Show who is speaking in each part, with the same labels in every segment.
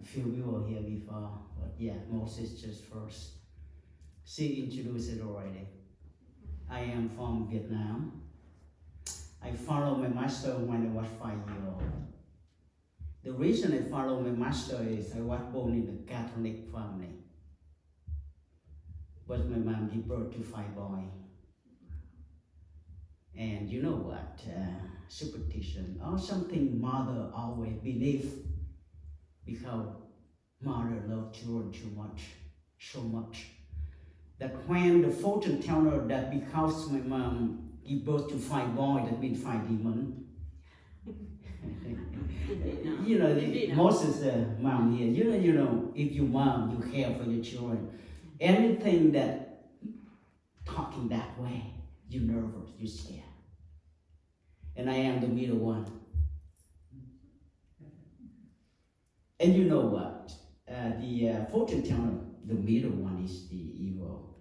Speaker 1: few people here before, but yeah, Moses just first. She introduced it already. I am from Vietnam. I followed my master when I was 5 years old. The reason I followed my master is I was born in a Catholic family. But my mom gave birth to 5 boys. And you know what? Superstition or something mother always believe, because mother loved children too much, so much, that when the fortune teller that because my mom gave birth to 5 boys, that means 5 demons. You know, Moses' mom here, you know, if your mom, you care for your children, anything that talking that way, you're nervous, you're scared. And I am the middle one. And you know what? The fortune teller, the middle one is the evil.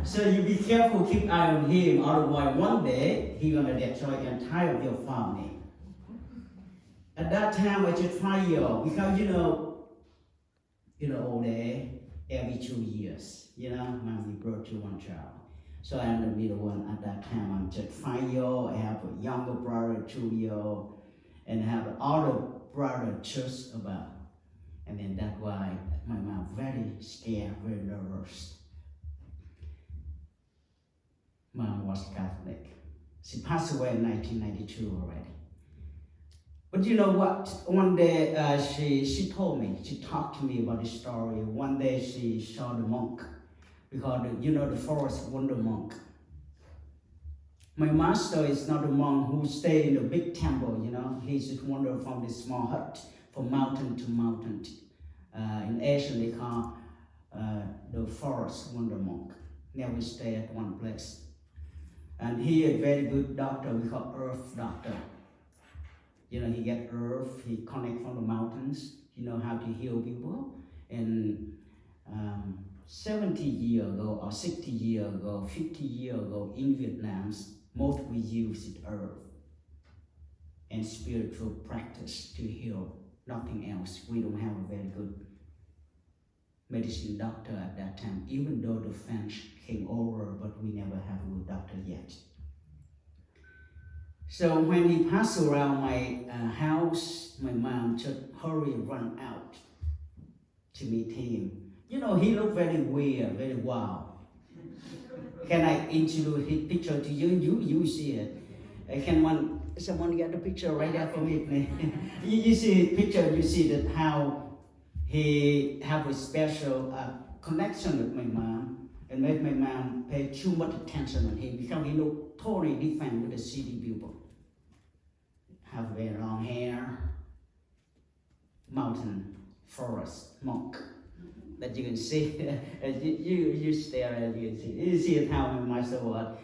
Speaker 1: So you be careful, keep eye on him, otherwise one day he's gonna destroy the entire of your family. At that time I just 5 years old, because you know, old day, every 2 years, mom give birth to one child. So I'm the middle one at that time. I'm just 5 years old. I have a younger brother, 2 years old, and I have an older brother just about. And then that's why my mom very scared, very nervous. Mom was Catholic. She passed away in 1992 already. But you know what? One day she told me, she talked to me about the story. One day she saw the monk, because the forest wonder monk. My master is not a monk who stay in a big temple, He's just wander from this small hut, from mountain to mountain. In Asia they call the forest wonder monk. Never stay at one place. And he is a very good doctor, we call earth doctor. He get earth, he connect from the mountains, he know how to heal people. And 70 years ago, or 60 years ago, 50 years ago in Vietnam, most we used earth and spiritual practice to heal, nothing else. We don't have a very good medicine doctor at that time, even though the French came over, but we never have a good doctor yet. So when he passed around my house, my mom just run out to meet him. He looked very weird, very wild. Can I introduce his picture to you? You see it. Can someone get the picture right there for me? You see his picture, you see that how he have a special connection with my mom, and made my mom pay too much attention on him, because he looked totally different with the city people. Have very long hair, mountain, forest, monk. That you can see, you stare at you can see. You see how my master was.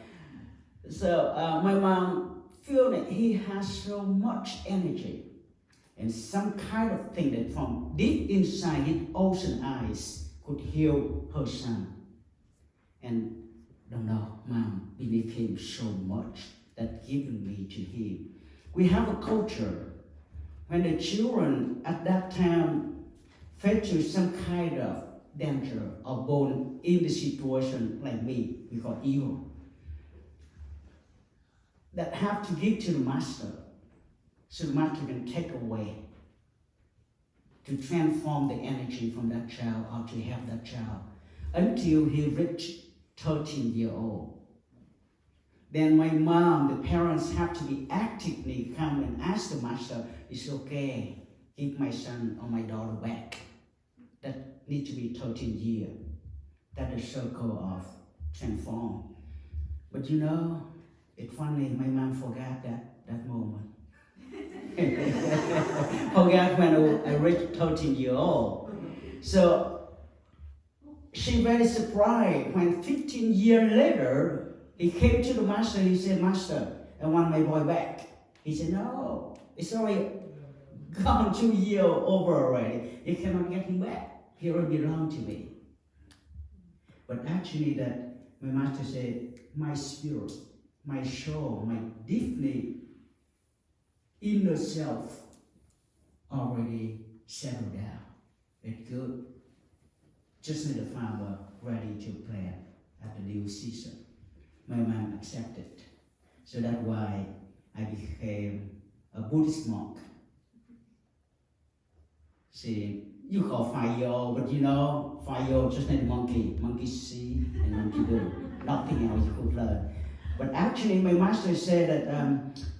Speaker 1: So my mom feel that he has so much energy, and some kind of thing that from deep inside his ocean eyes could heal her son. And don't know, mom believed him so much that given me to him. We have a culture when the children at that time face some kind of danger or born in the situation like me, we call evil, that have to give to the master, so the master can take away, to transform the energy from that child or to have that child until he reached 13 years old. Then my mom, the parents have to be actively come and ask the master, it's okay, give my son or my daughter back. That need to be 13 years. That is circle of transform. But it's funny, my mom forgot that moment. Forgot when I reached 13 years old. So she very surprised when 15 years later, he came to the master, he said, Master, I want my boy back. He said, no, it's already gone 2 years over already. You cannot get him back. He already belonged to me. But actually that my master said, my spirit, my soul, my deeply inner self already already settled down. It's good. Just need a farmer ready to plant at the new season. My mom accepted. So that's why I became a Buddhist monk. See, you call 5-year-old, but 5-year-old just need monkey. Monkey see and monkey do. Nothing else you could learn. But actually, my master said that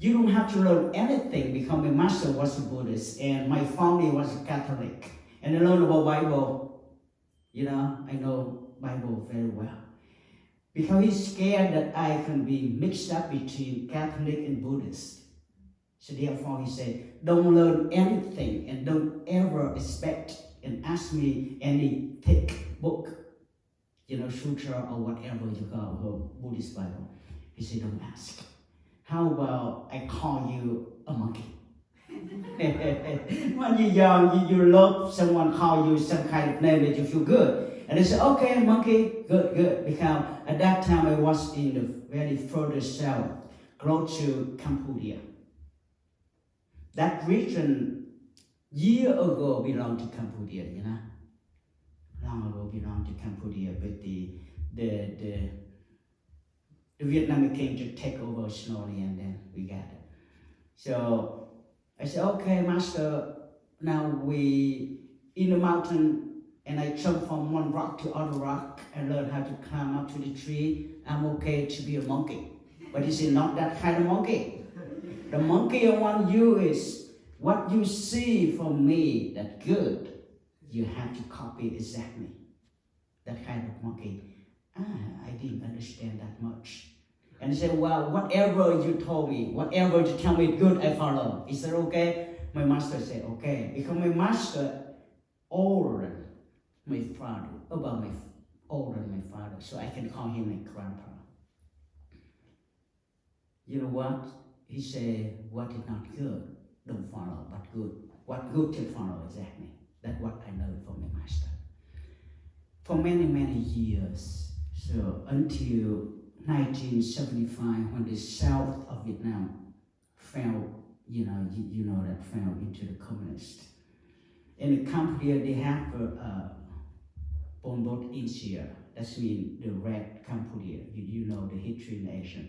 Speaker 1: you don't have to learn anything because my master was a Buddhist and my family was a Catholic. And I learned about Bible. I know Bible very well. Because he's scared that I can be mixed up between Catholic and Buddhist. So therefore he said, don't learn anything and don't ever expect and ask me any thick book, sutra or whatever you call a Buddhist Bible. He said, don't ask. How about I call you a monkey? When you're young, you love someone call you some kind of name that you feel good. And they say, okay, monkey, good. Because at that time I was in the very further south, close to Cambodia. That region year ago belonged to Cambodia, long ago belonged to Cambodia, but the Vietnamese came to take over slowly and then we got it. So I said, okay, master, now we in the mountain and I jump from one rock to other rock and learn how to climb up to the tree. I'm okay to be a monkey. But he said, not that kind of monkey. The monkey I want you is what you see from me that good, you have to copy exactly. That kind of monkey. I didn't understand that much. And he said, well, whatever you told me, whatever you tell me good, I follow. He said, okay. My master said, okay. Because my master older my father, older than my father, so I can call him my grandpa. You know what? He said, what is not good, don't follow, but good. What good to follow exactly. That's what I learned from my master. For many, many years, so until 1975, when the south of Vietnam fell, that fell into the communist. In Cambodia, they have Pol Pot Insia, that means the red Cambodia. You know the history in Asia.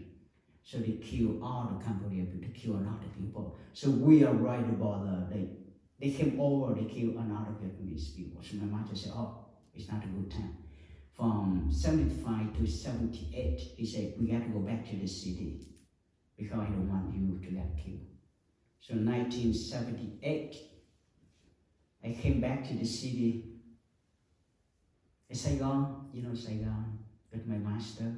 Speaker 1: So they kill all the Cambodia people, they kill a lot of people. So we are right about they came over, they killed another Vietnamese people. So my master said, oh, it's not a good time. From 75 to 78, he said, we got to go back to the city because I don't want you to get killed. So 1978, I came back to the city. In Saigon, Saigon, with my master.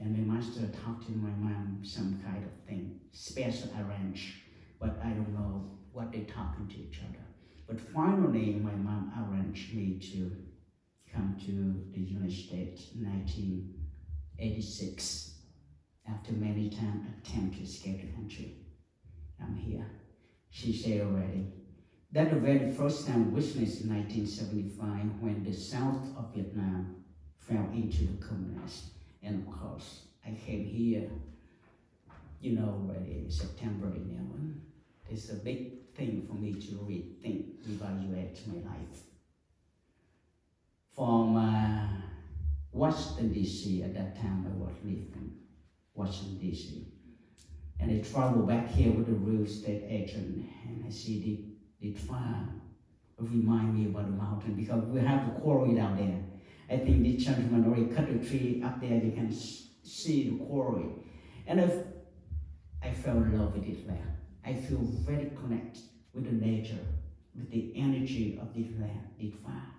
Speaker 1: And my master talked to my mom some kind of thing, special arranged, but I don't know what they talking to each other. But finally, my mom arranged me to come to the United States in 1986. After many times attempt to escape the country, I'm here. She said already. That the very first time witnessed in 1975 when the south of Vietnam fell into the communists. And of course, I came here, already September 11. It's a big thing for me to rethink, evaluate my life. From Washington, D.C., at that time I was living Washington, D.C. And I traveled back here with the real estate agent, and I see the farm remind me about the mountain because we have the quarry down there. I think this gentleman already cut the tree up there, you can see the quarry. And I fell in love with this land. I feel very connected with the nature, with the energy of this land, this farm.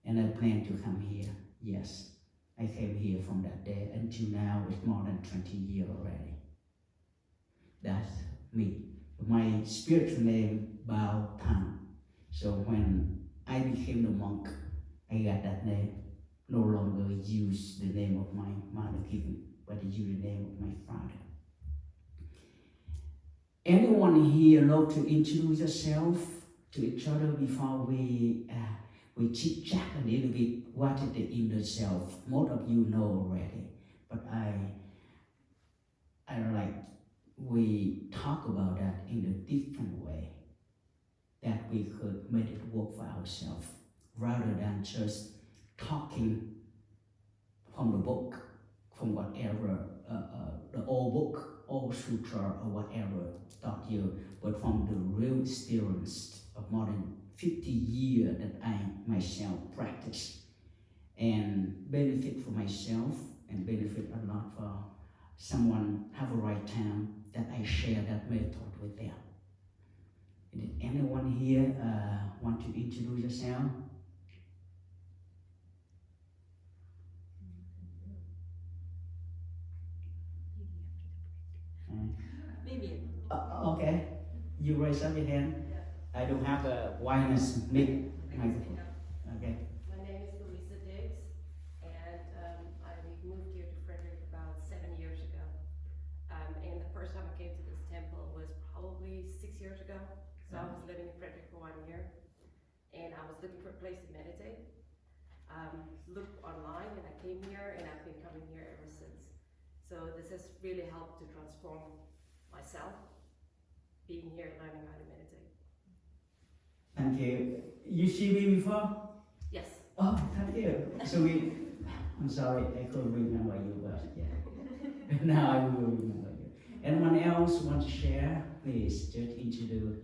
Speaker 1: And I plan to come here, yes. I came here from that day until now, it's more than 20 years already. That's me. My spiritual name, Bao Tan. So when I became the monk, I got that name. No longer use the name of my mother given, but I use the name of my father. Anyone here love to introduce yourself to each other before we chit chat a little bit what is the inner self? Most of you know already, but I like we talk about that in a different way. we could make it work for ourselves rather than just talking from the book, from whatever, the old book, old sutra or whatever taught you, but from the real experience of more than 50 years that I myself practice and benefit for myself and benefit a lot for someone have a right time that I share that method with them. Did anyone here want to introduce yourself?
Speaker 2: Maybe.
Speaker 1: Okay, you raise up your hand. I don't have a wireless mic microphone. Okay.
Speaker 2: My name is Louisa Diggs, and I moved here to Frederick about 7 years ago. And the first time I came to this temple was probably 6 years ago. So I was living in Frederick for 1 year, and I was looking for a place to meditate. Looked online, and I came here, and I've been coming here ever since. So this has really helped to transform myself, being here, learning how to meditate.
Speaker 1: Thank you. You see me before?
Speaker 2: Yes.
Speaker 1: Oh, thank you. So I'm sorry, I couldn't remember you, but yeah. Now I will remember you. Anyone else want to share? Please, just introduce.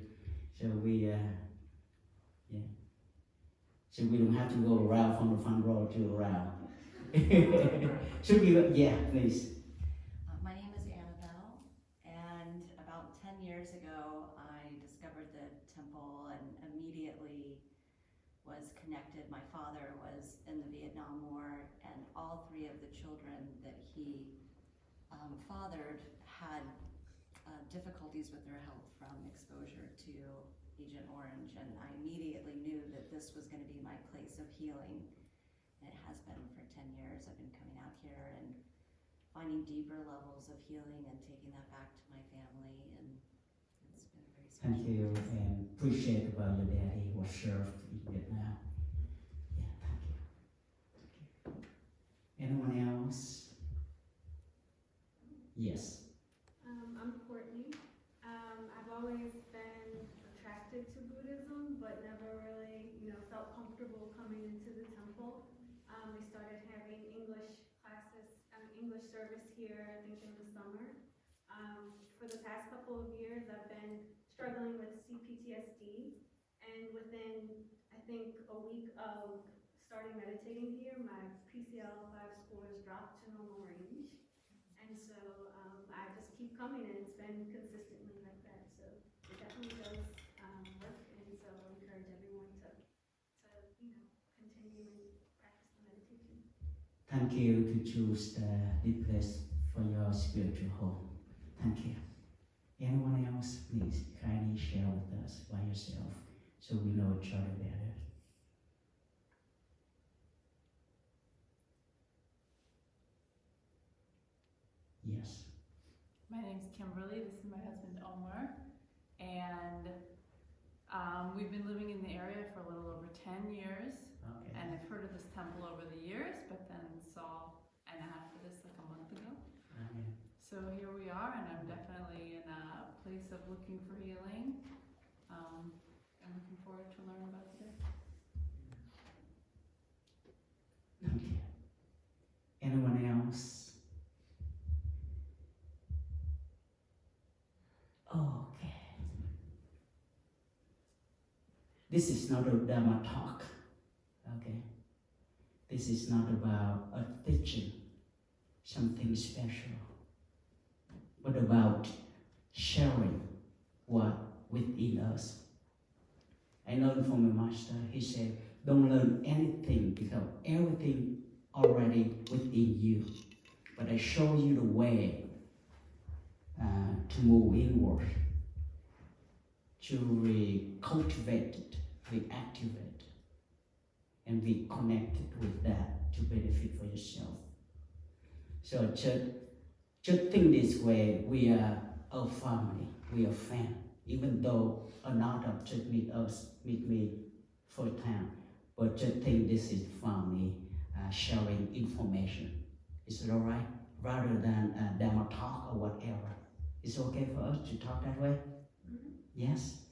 Speaker 1: So we don't have to go around from the front row to around. Should we, yeah, please.
Speaker 3: My name is Annabelle, and about 10 years ago, I discovered the temple and immediately was connected. My father was in the Vietnam War, and all three of the children that he fathered had difficulties with their health from exposure to Agent Orange, and I immediately knew that this was going to be my place of healing. And it has been for 10 years. I've been coming out here and finding deeper levels of healing and taking that back to my family, and it's been very special.
Speaker 1: Thank you, and appreciate about your daddy was served in Vietnam. Yeah, thank you. Thank you. Anyone else? Yes.
Speaker 4: I'm Courtney. I've always been attracted to Buddhism, but never really, felt comfortable coming into the temple. We started having English classes, English service here, I think in the summer. For the past couple of years, I've been struggling with CPTSD, and within, I think, a week of starting meditating here, my PCL-5 scores dropped to normal range. And so I just keep coming, and it's been consistently like that. So it definitely does work, and so I encourage everyone to continue and practice the meditation.
Speaker 1: Thank you to choose this place for your spiritual home. Thank you. Anyone else, please kindly share with us by yourself so we know each other better. Yes.
Speaker 5: My name's Kimberly. This is my husband Omar, and we've been living in the area for a little over 10 years.
Speaker 1: Okay.
Speaker 5: And I've heard of this temple over the years, but then saw an ad for this like a month ago.
Speaker 1: Okay.
Speaker 5: So here we are, and I'm definitely in a place of looking for healing. I'm looking forward to learn about today.
Speaker 1: Thank you. Anyone else? Okay. This is not a Dharma talk. Okay. This is not about a teaching, something special, but about sharing what within us. I learned from my master, he said, don't learn anything because everything already within you. But I show you the way to move inward, to cultivate it, reactivate, and be connected with that to benefit for yourself. So just think this way, we are a family, we are family. Even though another just meet me for a time, but just think this is family sharing information. Is it all right? Rather than Dharma talk or whatever. It's okay for us to talk that way? Mm-hmm. Yes?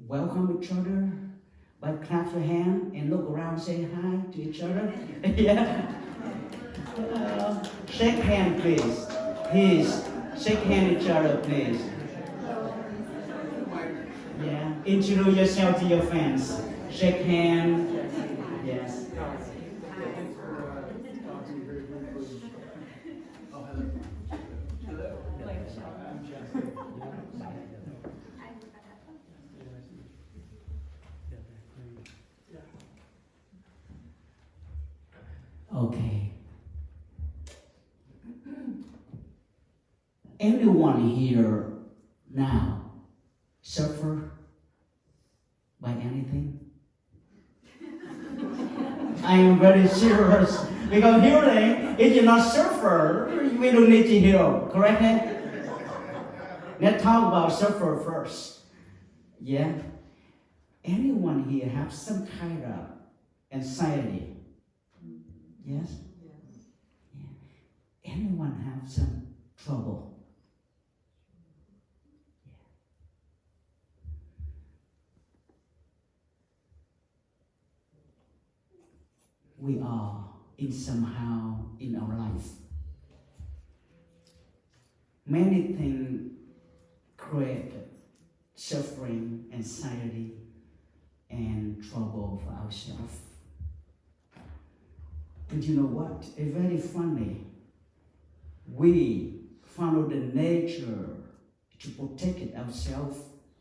Speaker 1: welcome each other, by clap your hand and look around, say hi to each other. Yeah. Shake hand, please. Please, shake hand each other, please. Yeah. Introduce yourself to your fans. Shake hand. Yes. Okay. Anyone here now suffer by anything? I am very serious because healing, if you not suffer, we don't need to heal, correct? Let's talk about suffer first. Yeah. Anyone here have some kind of anxiety? Yes? Yeah. Anyone have some trouble? We are in somehow in our life. Many things create suffering, anxiety, and trouble for ourselves. But you know what? It's very funny. We follow the nature to protect ourselves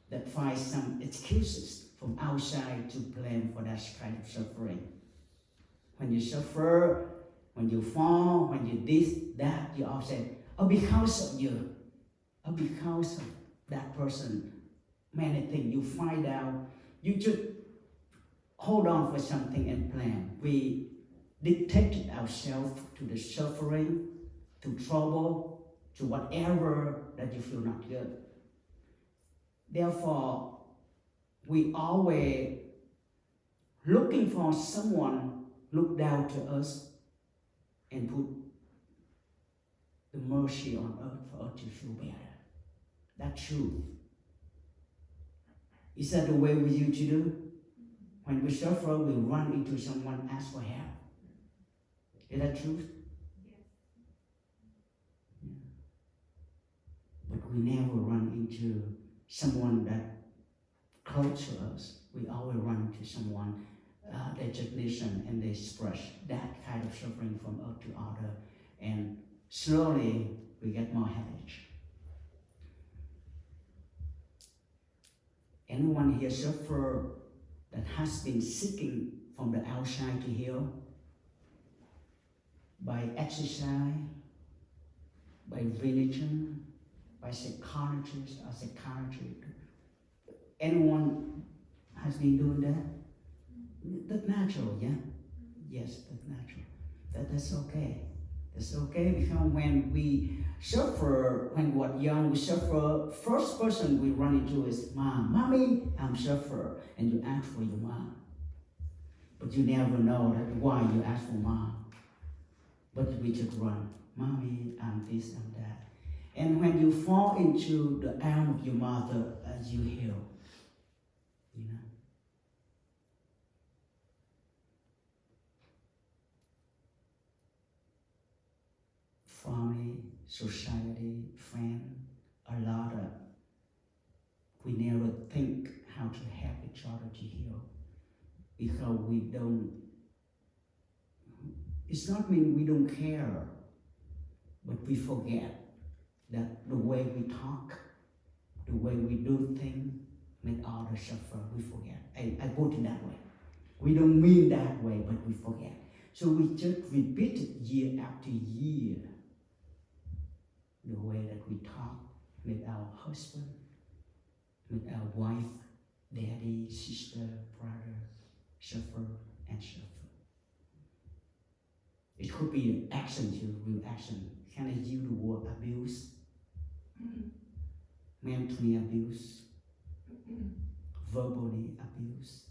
Speaker 1: that find some excuses from outside to blame for that kind of suffering. When you suffer, when you fall, when you this, that, you all say, oh, because of you, oh, because of that person, many things you find out, you should hold on for something and plan. We dictated ourselves to the suffering, to trouble, to whatever that you feel not good. Therefore, we always looking for someone look down to us and put the mercy on earth for us to feel better. That's true. Is that the way we used to do? When we suffer, we run into someone, ask for help. Is that true? Yeah. But we never run into someone that close to us. We always run to someone they just listen and they express that kind of suffering from earth to other, and slowly we get more headache. Anyone here suffer that has been seeking from the outside to heal? By exercise, by religion, by psychologist or psychiatrist. Anyone has been doing that? That's natural, yeah? Yes, that's natural. That's okay. That's okay because when we suffer, when we're young, we suffer, first person we run into is mom. Mommy, I'm suffer. And you ask for your mom. But you never know that why you ask for mom. But we just run. Mommy, I'm this, I'm that. And when you fall into the arm of your mother, as you heal, you know. Family, society, friend, a lot of, we never think how to help each other to heal because we don't, it's not mean we don't care, but we forget that the way we talk, the way we do things, make others suffer, we forget. I put it that way. We don't mean that way, but we forget. So we just repeat it year after year. The way that we talk with our husband, with our wife, daddy, sister, brother, suffer and suffer. It could be an action too, real action. Can I use the word abuse? Mentally abuse, verbally abuse,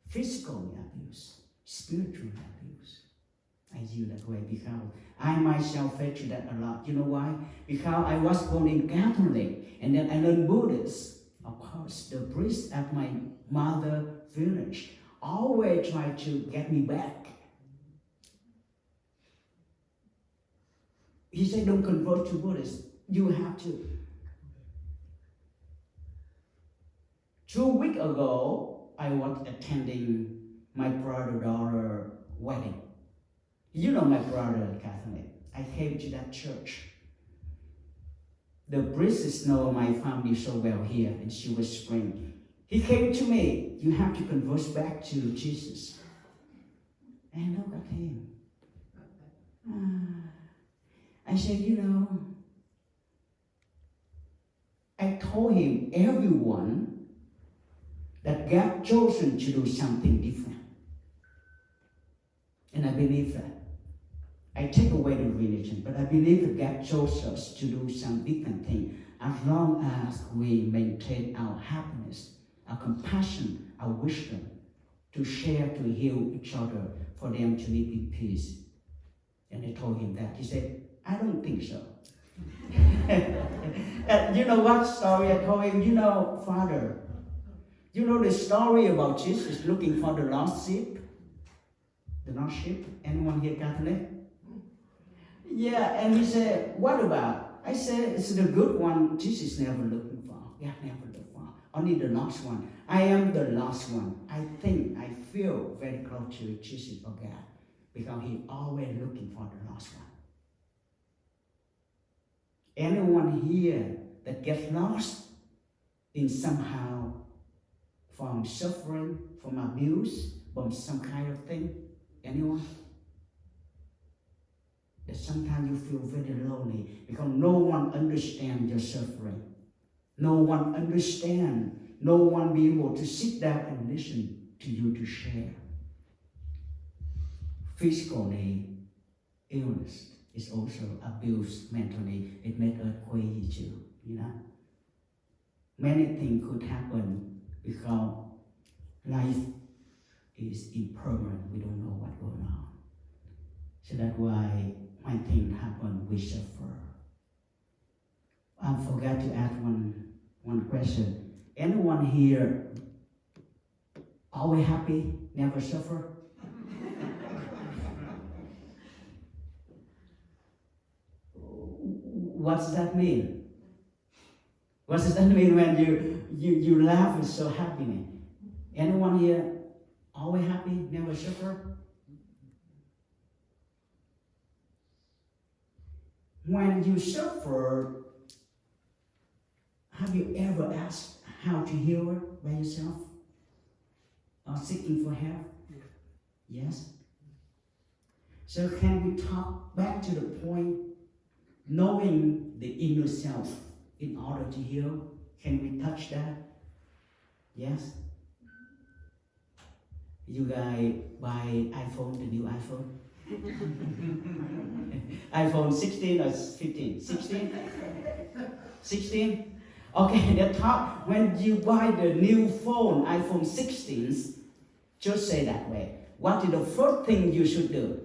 Speaker 1: physically abuse, spiritual abuse. I use that way because I myself felt that a lot. You know why? Because I was born in Catholic and then I learned Buddhist. Of course, because the priest at my mother village always try to get me back. He said, don't convert to Buddhist. You have to. 2 weeks ago, I was attending my brother-daughter wedding. You know my brother, Catholic. I came to that church. The priestess know my family so well here in Silver Spring. He came to me, you have to convert back to Jesus. And look at him. I said, I told him, everyone that God chosen to do something different. And I believe that. I take away the religion, but I believe that God chose us to do some different thing as long as we maintain our happiness, our compassion, our wisdom, to share, to heal each other, for them to live in peace. And I told him that. He said, I don't think so. And you know what story I told him? Father, you know the story about Jesus looking for the lost sheep? The lost sheep? Anyone here Catholic? Yeah, and he said, what about? I said, it's the good one Jesus never looking for. God never looked for. Only the lost one. I am the lost one. I feel very close to Jesus or God, because He always looking for the lost one. Anyone here that gets lost in somehow from suffering, from abuse, from some kind of thing? Anyone? That sometimes you feel very lonely because no one understands your suffering. No one understands. No one be able to sit down and listen to you to share. Physically, illness is also abuse mentally. It makes us crazy too, Many things could happen because life is impermanent. We don't know what's going on. So that's why when things happen, we suffer. I forgot to ask one question. Anyone here always happy, never suffer? What does that mean? What does that mean when you laugh and so happy? Anyone here always happy, never suffer? When you suffer, have you ever asked how to heal by yourself? Or seeking for help? Yes? So can we talk back to the point, knowing the inner self in order to heal? Can we touch that? Yes? You guys buy iPhone, the new iPhone? iPhone 16 or 15? 16? 16? Okay, the top, when you buy the new phone, iPhone 16, just say that way. What is the first thing you should do?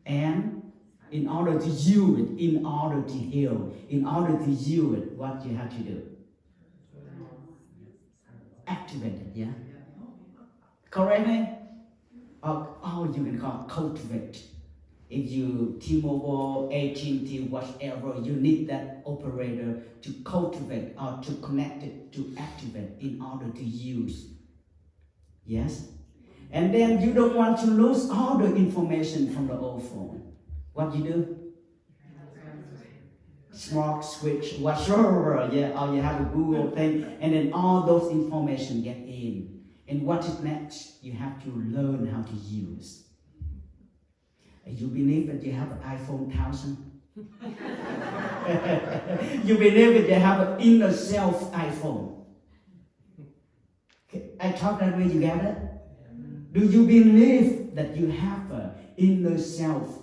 Speaker 1: And in order to use it, in order to heal, in order to use it, what you have to do? Activate it, yeah? Correct me? Or you can call cultivate. If you T-Mobile, AT&T, whatever, you need that operator to cultivate or to connect it, to activate in order to use. Yes? And then you don't want to lose all the information from the old phone. What you do? Smart switch, whatever, yeah, or you have a Google thing, and then all those information get in. And what is next? You have to learn how to use. You believe that you have an iPhone 1000? You believe that you have an inner self iPhone? Okay, I talk that way, you get it? Do you believe that you have an inner self?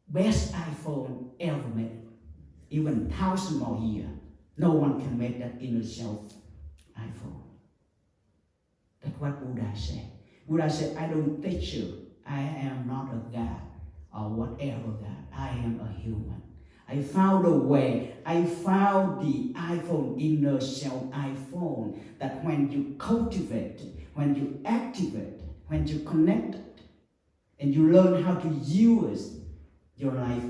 Speaker 1: Best iPhone ever made. Even 1,000 more years. No one can make that inner self iPhone. That's what Buddha said. Buddha said, I don't teach you. I am not a God or whatever God. I am a human. I found a way. I found the iPhone, inner self iPhone, that when you cultivate, when you activate, when you connect it, and you learn how to use, your life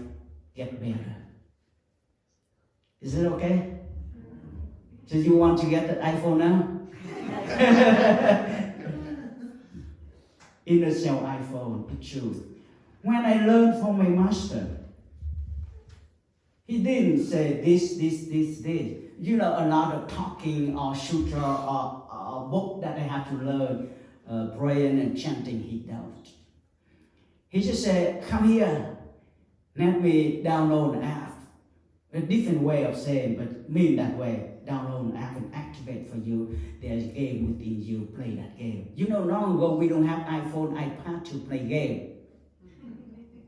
Speaker 1: get better. Is it okay? So you want to get the iPhone now? Inner self iPhone, the truth. When I learned from my master, he didn't say this. You know, a lot of talking or sutra or book that I have to learn, praying and chanting, he don't. He just said, come here, let me download an app. A different way of saying, but mean that way. Download an app and activate for you. There's a game within you, play that game. You know, long ago we don't have iPhone, iPad to play game.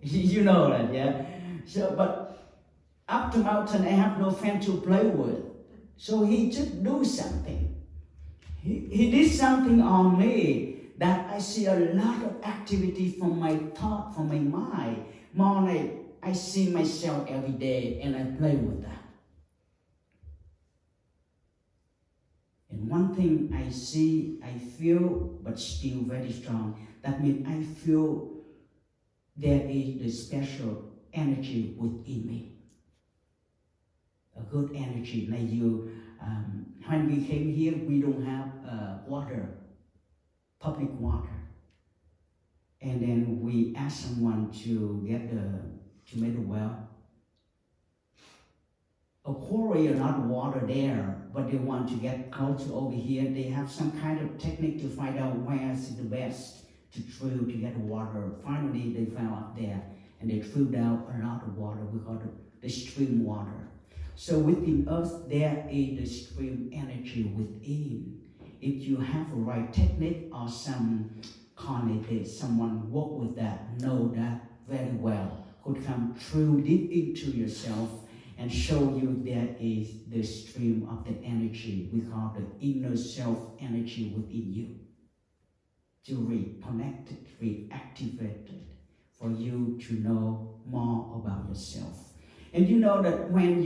Speaker 1: You know that, yeah? So, but up to mountain, I have no friend to play with. So he just do something. He did something on me that I see a lot of activity from my thought, from my mind. More like I see myself every day and I play with that. And one thing I see, I feel, but still very strong. That means I feel there is the special energy within me. A good energy. Like you, when we came here, we don't have water, public water. And then we asked someone to make a well. A quarry is not water there, but they want to get closer over here. They have some kind of technique to find out where is the best to drill to get water. Finally, they found out there, and they drilled out a lot of water. We call it the stream water. So within us, there is the stream energy within. If you have a right technique or some candidate, someone work with that, know that very well, could come through deep into yourself and show you there is the stream of the energy. We call the inner self energy within you. To reconnect it, reactivate it, for you to know more about yourself. And you know that when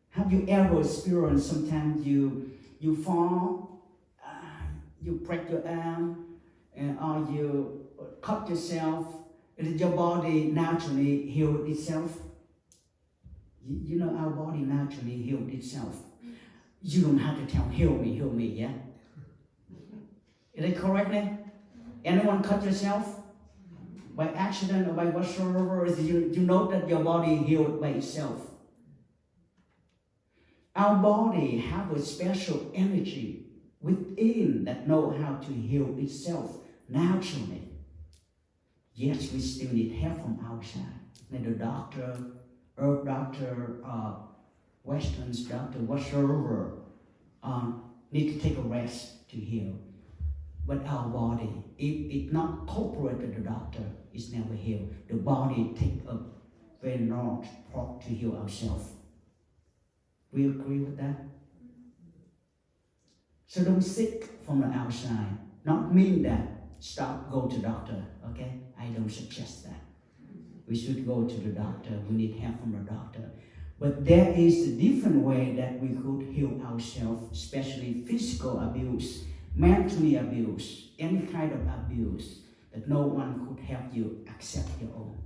Speaker 1: have you ever experienced sometimes you fall, you break your arm, or you cut yourself, and your body naturally heals itself? You know our body naturally heals itself. You don't have to tell, heal me, yeah? Is it correct? Anyone cut yourself? By accident or by whatsoever, you know that your body healed by itself. Our body have a special energy within that know how to heal itself naturally. Yes, we still need help from outside. Like the doctor, herb doctor, Western's doctor, whatsoever, need to take a rest to heal. But our body, if it's not cooperate with the doctor, it's never healed. The body take a very large part to heal ourselves. We agree with that? So don't sick from the outside. Not mean that stop, go to doctor, okay? I don't suggest that. We should go to the doctor. We need help from the doctor. But there is a different way that we could heal ourselves, especially physical abuse, mentally abuse, any kind of abuse that no one could help you except your own.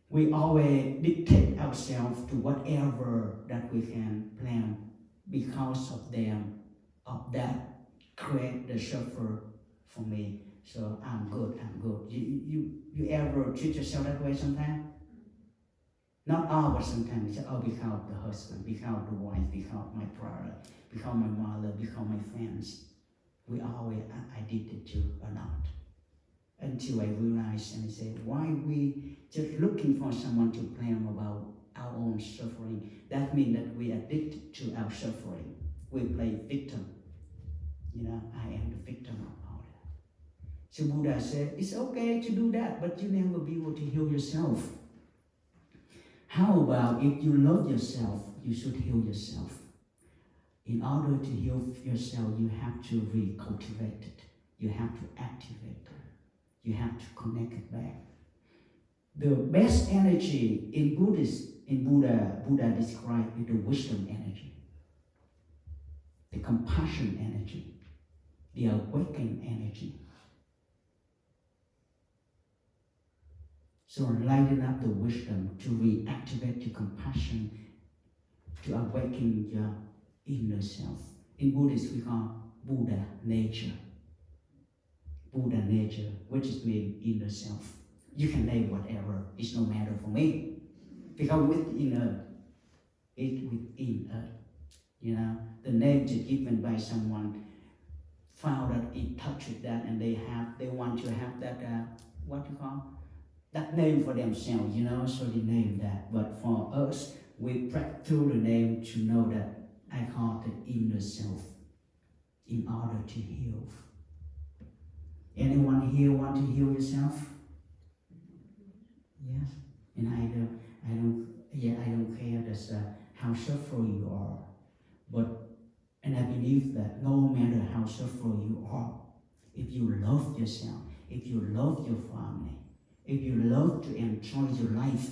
Speaker 1: We always dictate ourselves to whatever that we can plan because of them, of that create the suffer for me. So I'm good. You ever treat yourself that way sometimes? Not all, but sometimes you say, oh, because of the husband, because of the wife, because of my brother, because of my mother, because of my friends. We always addicted to or not. Until I realized and I said, why we just looking for someone to blame about our own suffering? That means that we are addicted to our suffering. We play victim. You know, I am the victim of all that. So Buddha said, it's okay to do that, but you never be able to heal yourself. How about if you love yourself, you should heal yourself. In order to heal yourself, you have to recultivate it. You have to activate it. You have to connect it back. The best energy in Buddha described is the wisdom energy, the compassion energy, the awakening energy. So lighten up the wisdom to reactivate your compassion, to awaken your inner self. In Buddhist we call Buddha nature. Buddha nature, which is mean inner self. You can name whatever, it's no matter for me. Because within it's within us. You know, the name is given by someone found that in touch with that, and they want to have that what you call that name for themselves, you know, so they name that. But for us, we practice through the name to know that I call the inner self in order to heal. Anyone here want to heal yourself? Yes. And I don't care that's how suffering you are. And I believe that no matter how suffering you are, if you love yourself, if you love your family, if you love to enjoy your life,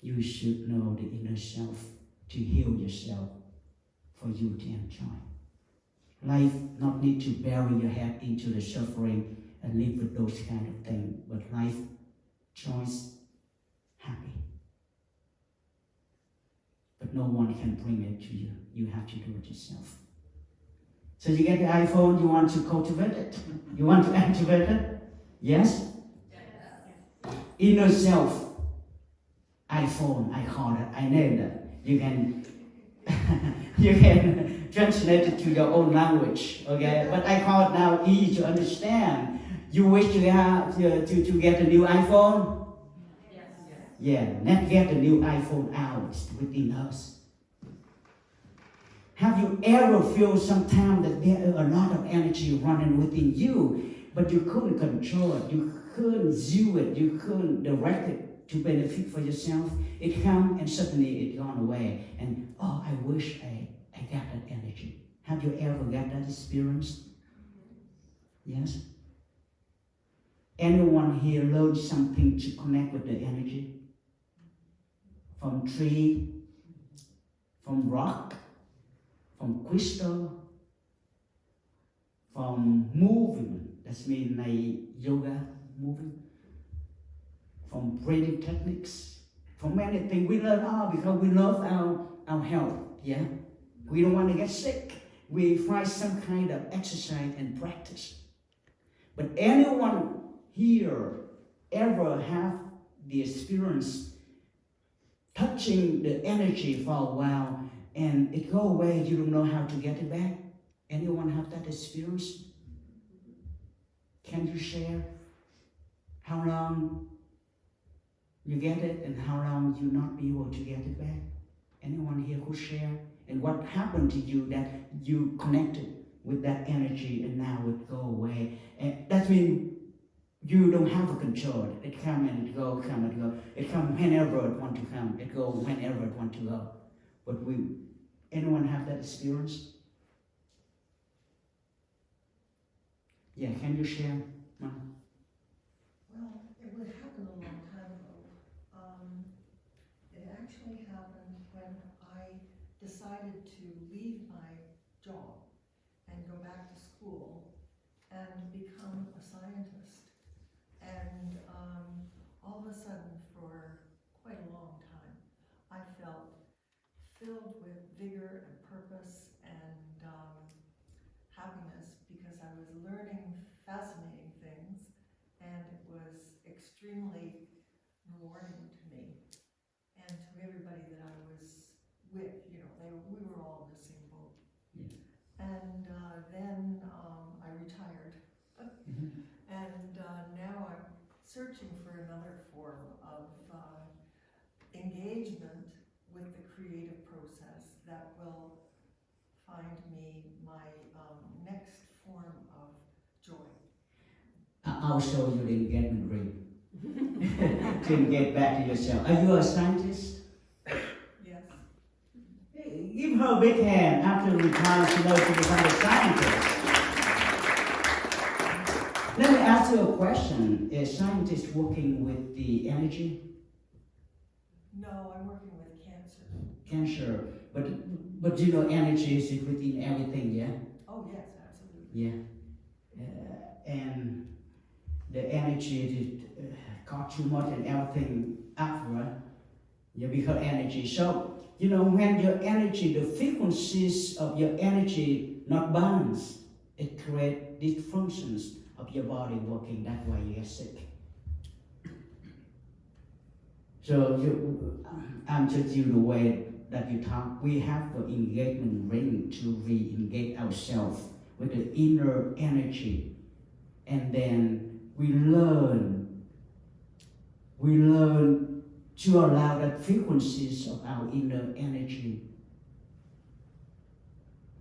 Speaker 1: you should know the inner self to heal yourself for you to enjoy. Life not need to bury your head into the suffering and live with those kind of things, but life choice happy. But no one can bring it to you. You have to do it yourself. So you get the iPhone, you want to cultivate it? You want to activate it? Yes? Yes. Inner self. iPhone, I call it, I named it. You can translate it to your own language, okay? But I call it now easy to understand. You wish to have to get a new iPhone?
Speaker 2: Yes.
Speaker 1: Yeah, let's get a new iPhone out within us. Have you ever feel sometimes that there is a lot of energy running within you, but you couldn't control it, you couldn't do it, you couldn't direct it to benefit for yourself? It comes and suddenly it gone away, and oh, I wish I got that energy. Have you ever got that experience? Yes? Anyone here learned something to connect with the energy? From tree, from rock, from crystal, from moving, that means like yoga, moving, from breathing techniques, from many things. We learn all because we love our health, yeah? We don't want to get sick. We find some kind of exercise and practice. But anyone here ever have the experience touching the energy for a while and it go away, you don't know how to get it back? Anyone have that experience? Can you share how long you get it and how long you not be able to get it back? Anyone here who share? And what happened to you that you connected with that energy and now it go away? And that means you don't have a control. It come and it go, come and go. It come whenever it want to come. It go whenever it want to go. But anyone have that experience? Yeah, can you share? No?
Speaker 6: Well, it would happen a long time ago. It actually happened when I decided to leave my job and go back to school and become a scientist. And all of a sudden, for quite a long time, I felt filled with vigor and purpose and happiness because I was learning fascinating things and it was extremely rewarding to me and to everybody that I was with. You know, we were all in the same boat.
Speaker 1: Yeah.
Speaker 6: And then I retired. And now I'm searching for another form of engagement with the creative process that will find me my next form of joy.
Speaker 1: I'll show you the engagement ring to get back to yourself. Are you a scientist?
Speaker 6: Yes.
Speaker 1: Give her a big hand after retire. She knows to become a scientist. Let me ask you a question. Is scientist working with the energy,
Speaker 6: No, I'm working with cancer.
Speaker 1: cancer? But you know, energy is within everything, yeah?
Speaker 6: Oh, yes, absolutely.
Speaker 1: Yeah. And the energy got too much and everything after, yeah, because energy. So, you know, when your energy, the frequencies of your energy not balanced, it creates dysfunctions of your body working. That's why you get sick. So I'm just you the way that you talk. We have the engagement ring to re-engage ourselves with the inner energy, and then we learn to allow that frequencies of our inner energy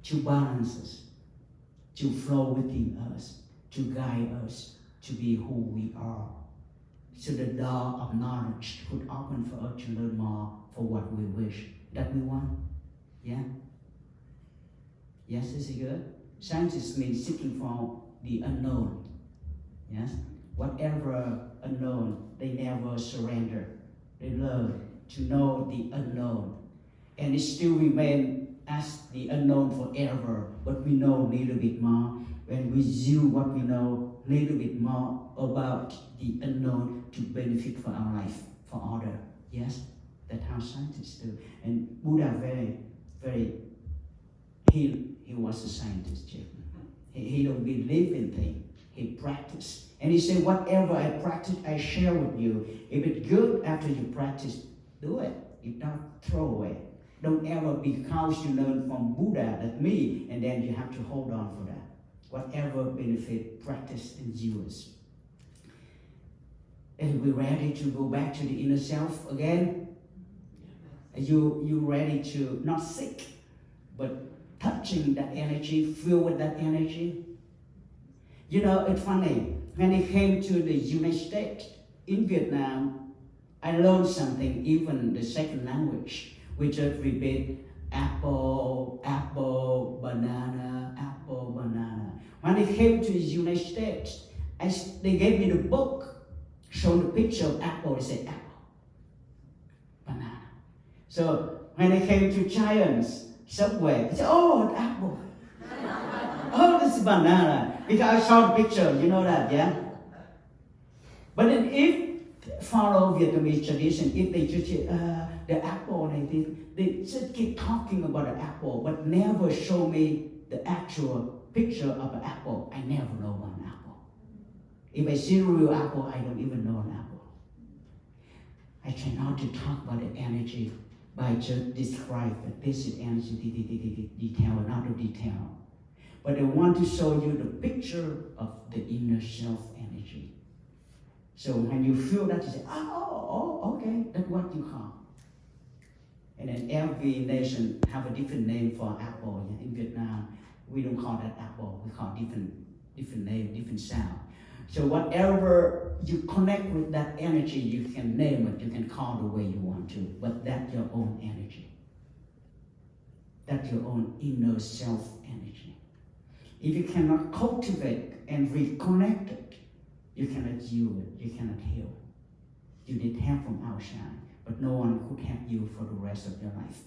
Speaker 1: to balance us, to flow within us, to guide us to be who we are. So the door of knowledge could open for us to learn more for what we wish, that we want. Yeah? Yes, is it good? Scientists mean seeking for the unknown. Yes? Whatever unknown, they never surrender. They learn to know the unknown. And it still remains as the unknown forever, but we know a little bit more. When we do what we know, a little bit more about the unknown to benefit for our life, for other. Yes? That's how scientists do. And Buddha he was a scientist, Jim. He don't believe in things. He practiced. And he said, whatever I practice, I share with you. If it's good after you practice, do it. If not, throw away. Don't ever because you learn from Buddha, that's me, and then you have to hold on for that. Whatever benefit, practice and use. And we're ready to go back to the inner self again. You ready to not seek, but touching that energy, feel with that energy. You know, it's funny. When I came to the United States, in Vietnam, I learned something, even the second language. We just repeat apple, apple, banana, apple, banana. When I came to the United States, they gave me the book, showing the picture of apple, they said apple, banana. So when I came to Giants Subway, I said, oh, apple. Oh, this is banana. Because I saw the picture, you know that, yeah? But then if follow Vietnamese tradition, if they just the apple like this, they just keep talking about the apple, but never show me the actual picture of an apple. I never know one apple. If I see a real apple, I don't even know an apple. I try not to talk about the energy, by just describe that this is energy detail, not the detail. But I want to show you the picture of the inner self energy. So when you feel that, you say, oh, okay, that's what you call. And then every nation have a different name for apple. In Vietnam, we don't call that apple. We call different name, different sound. So whatever you connect with that energy, you can name it, you can call the way you want to, but that's your own energy. That's your own inner self energy. If you cannot cultivate and reconnect it, you cannot heal it, you cannot heal. You need help from outside, but no one could help you for the rest of your life.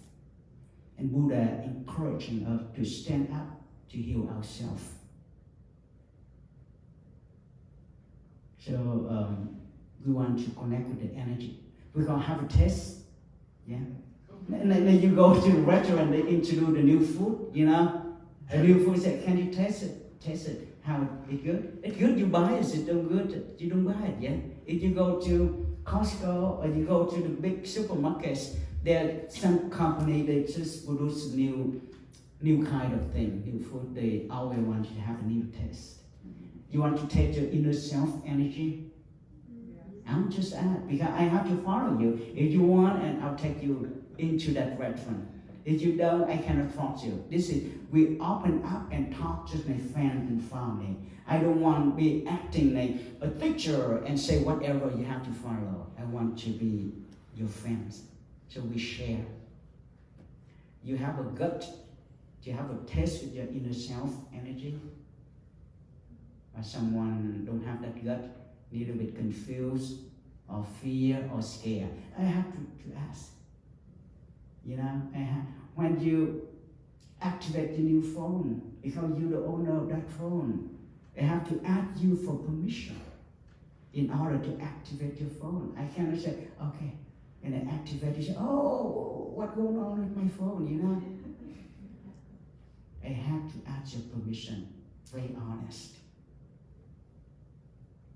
Speaker 1: And Buddha encouraging us to stand up to heal ourselves. So we want to connect with the energy. We're going to have a test, yeah? And then you go to the restaurant, they introduce the new food, you know? The new food, say, can you taste it? Taste it. How it's good? It's good, you buy it. It's not good, you don't buy it, yeah? If you go to Costco or you go to the big supermarkets, there are some company, they just produce new kind of thing, new food. They always want you to have a new taste. You want to take your inner self energy? I'm just at, because I have to follow you. If you want, and I'll take you into that restaurant. If you don't, I cannot force you. This is, we open up and talk to my friends and family. I don't want to be acting like a teacher and say whatever you have to follow. I want to be your friends. So we share. You have a gut. Do you have a taste with your inner self energy? or someone don't have that gut, little bit confused, or fear, or scared, I have to ask. You know, when you activate the new phone, because you're the owner of that phone, I have to ask you for permission in order to activate your phone. I cannot say, okay, and I activate, you say, oh, what's going on with my phone, you know? I have to ask your permission, very honest.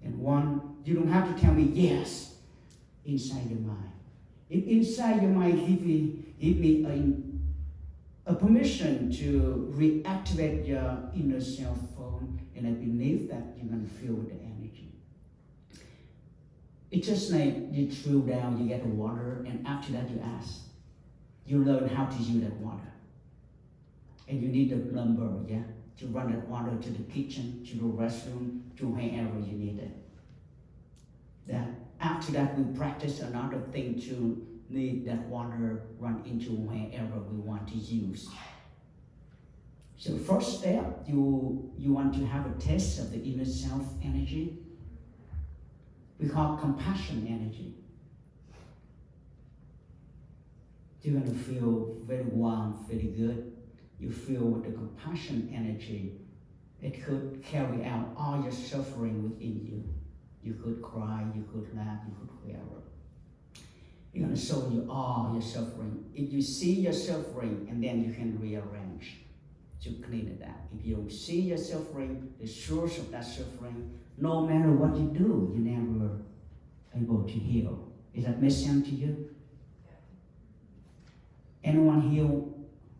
Speaker 1: And one, you don't have to tell me yes inside your mind. If inside your mind give me a permission to reactivate your inner self phone, and I believe that you're going to feel the energy. It's just like you throw down, you get the water, and after that you ask. You learn how to use that water. And you need the plumber, yeah, to run that water to the kitchen, to the restroom, to wherever you need it. That after that we practice another thing to need that water run into wherever we want to use. So first step, you want to have a taste of the inner self energy. We call compassion energy. You're going to feel very warm, very good. You feel with the compassion energy, it could carry out all your suffering within you. You could cry, you could laugh, you could whatever. You're going to show you all your suffering. If you see your suffering, and then you can rearrange to clean it out. If you don't see your suffering, the source of that suffering, no matter what you do, you're never able to heal. Does that make sense to you? Anyone here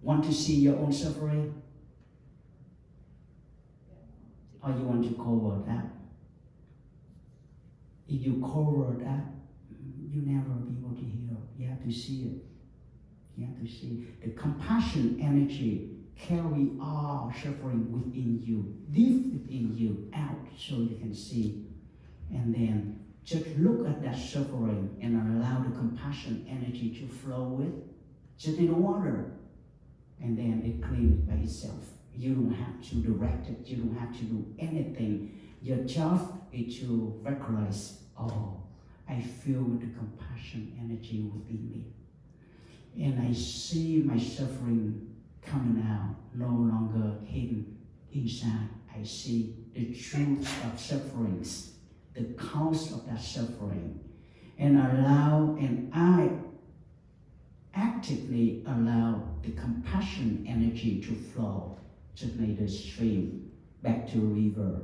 Speaker 1: want to see your own suffering? Or you want to cover that? If you cover that, you never be able to heal. You have to see it. You have to see the compassion energy carry all suffering within you, deep within you, out so you can see. And then just look at that suffering and allow the compassion energy to flow with, just in the water. And then it cleans by itself. You don't have to direct it. You don't have to do anything. Your job is to recognize, oh, I feel the compassion energy within me. And I see my suffering coming out, no longer hidden inside. I see the truth of sufferings, the cause of that suffering. And I actively allow the compassion energy to flow, just like the stream, back to the river,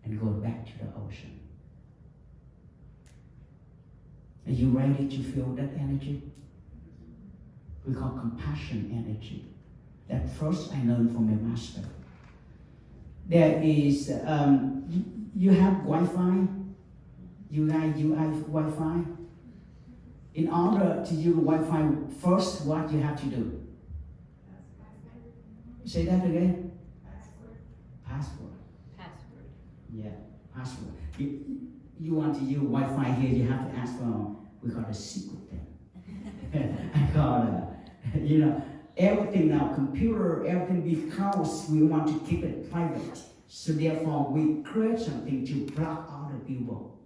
Speaker 1: and go back to the ocean. Are you ready to feel that energy? We call compassion energy. That first I learned from my master. There is, you have Wi-Fi? You have Wi-Fi? In order to use Wi-Fi, first what you have to do? Say that again? Password.
Speaker 2: Password.
Speaker 1: Yeah, password. You want to use Wi-Fi here, you have to ask for, we call it a secret thing. I call it, everything now, computer, everything, because we want to keep it private. So therefore, we create something to block other people,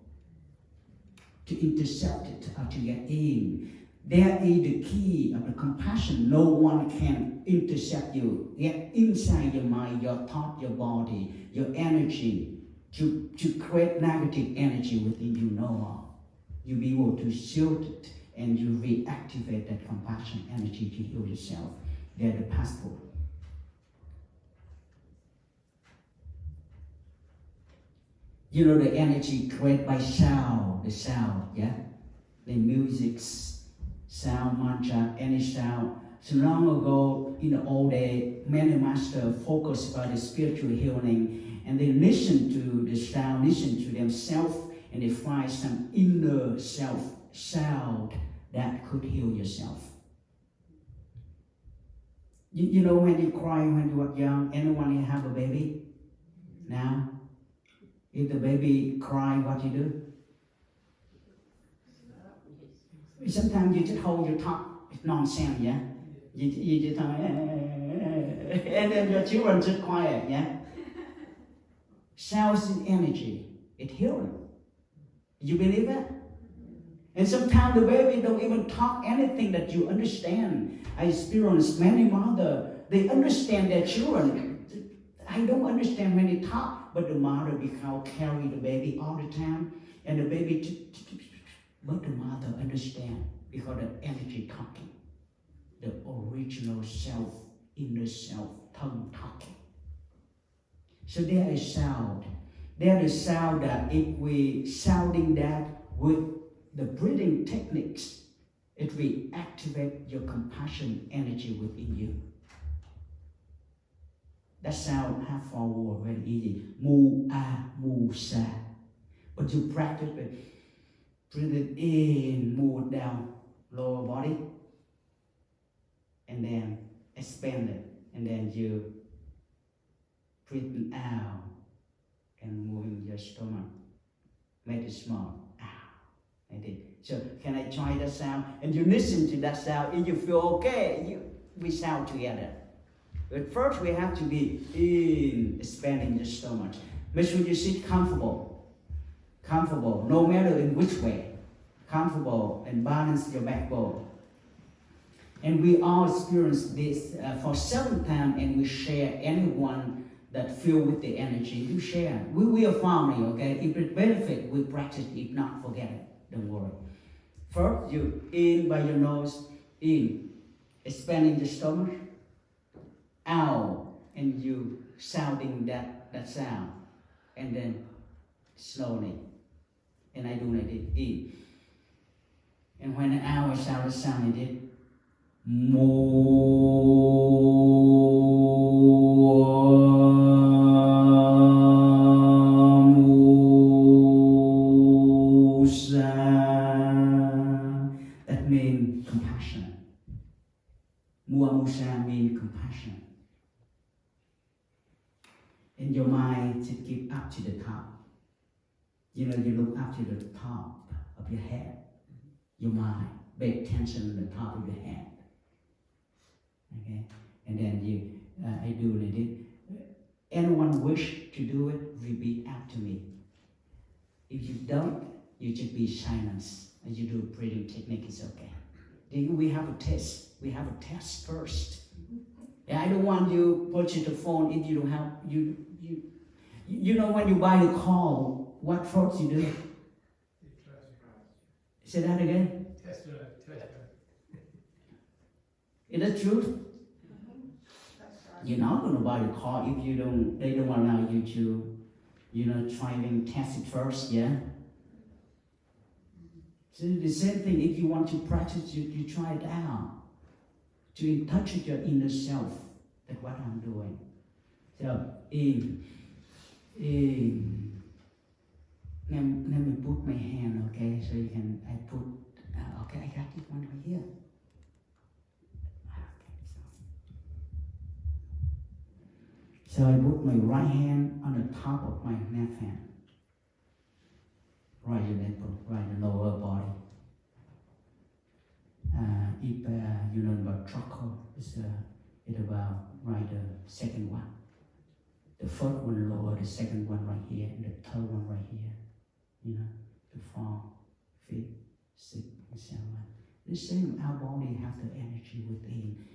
Speaker 1: to intercept it or to get in. There is the key of the compassion. No one can intercept you. Get inside your mind, your thought, your body, your energy, to create negative energy within you no more. You'll be able to shield it and you reactivate that compassion energy to heal yourself. They're the passport. You know the energy created by sound, the sound, yeah? The music, sound, mantra, any sound. So long ago, in the old day, many masters focused on the spiritual healing, and they listen to the sound, listen to themselves, and they find some inner self sound that could heal yourself. You know when you cry when you were young, anyone here have a baby? Now? If the baby cry, what you do? Sometimes you just hold your tongue. It's nonsense, yeah? You just and then your children just quiet, yeah? Sound is energy. It's healing. You believe that? And sometimes the baby don't even talk anything that you understand. I experienced many mother, they understand their children. I don't understand when they talk, but the mother become carry the baby all the time, and the baby, but the mother understand because the energy talking, the original self, inner self, tongue talking. So there is sound. There is sound that if we sounding that with the breathing techniques, it will activate your compassion energy within you. That sound have 4 words, very easy. Mu, a, mu, sa. But you practice it. Breathe it in, move it down, lower body. And then expand it. And then you breathe it out. And moving your stomach. Make it small. Like that. So can I try that sound? And you listen to that sound. If you feel okay, we sound together. But first we have to be in expanding the stomach. Make sure you sit comfortable. Comfortable, no matter in which way. Comfortable and balance your backbone. And we all experience this for several times, and we share anyone that feel with the energy. You share. We are family, okay? If it benefit, we practice. If not, forget it. Don't worry. First, you in by your nose, in, expanding the stomach, out, and you sounding that sound, and then slowly. And I do like this, in. And when the hour sound, the sound, I did, that means compassion. Muamusa means compassion. And your mind should keep up to the top. You know, you look up to the top of your head. Your mind, pay attention to the top of your head. Okay? And then you, I do like this. Anyone wish to do it, repeat after me. If you don't, you should be silenced. As you do breathing technique, it's okay. Then we have a test. We have a test first. Yeah, I don't want you purchase the phone if you don't have, you know when you buy a car, what first you do? Say that again.
Speaker 7: Test drive.
Speaker 1: Is that true? You're not going to buy a car if they don't allow you to, try and test it first, yeah? So the same thing, if you want to practice, you try it out. To touch your inner self. That's what I'm doing. So, in. Let me put my hand, okay? So you can, I got this one right here. So I put my right hand on the top of my left hand. Right your nipple, right the lower body. If you know about trochlear, it's about right the second one. The first one lower, the second one right here, and the third one right here. You know, the 4, 5, 6, and 7. The same, our body have the energy within.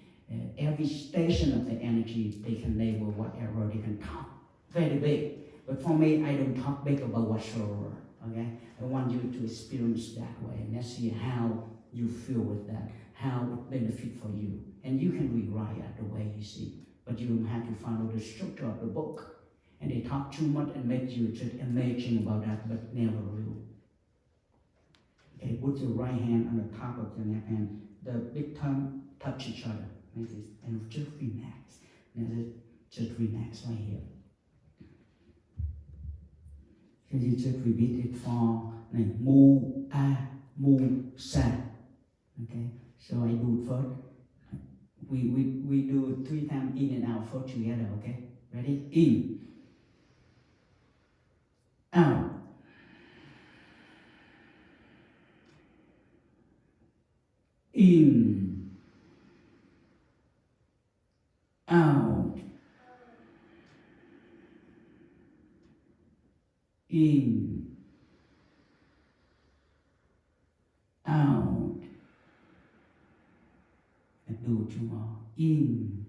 Speaker 1: Every station of the energy, they can label whatever, they can talk very big. But for me, I don't talk big about whatsoever, okay? I want you to experience that way, and let's see how you feel with that, how it benefit for you. And you can rewrite it the way you see, but you don't have to follow the structure of the book. And they talk too much and make you just imagine about that, but never real. Okay, put your right hand on the top of your left hand. The big tongue touch each other, like this, and just relax. Now just relax right here. So you just repeat it for like mu, a, mu, sa. Okay, so I do it first. We do it 3 times in and out first together, okay? Ready? In. Out. In. Out. in, out, and do two more, in,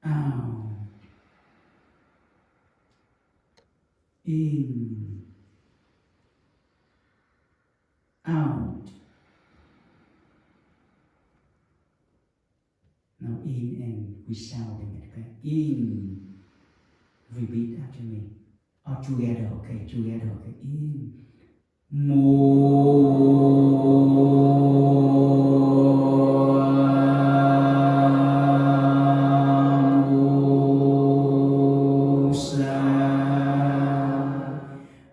Speaker 1: out, in, out. Now in and we sounding it, okay? In, repeat after me. Or together, okay? Together, okay? In,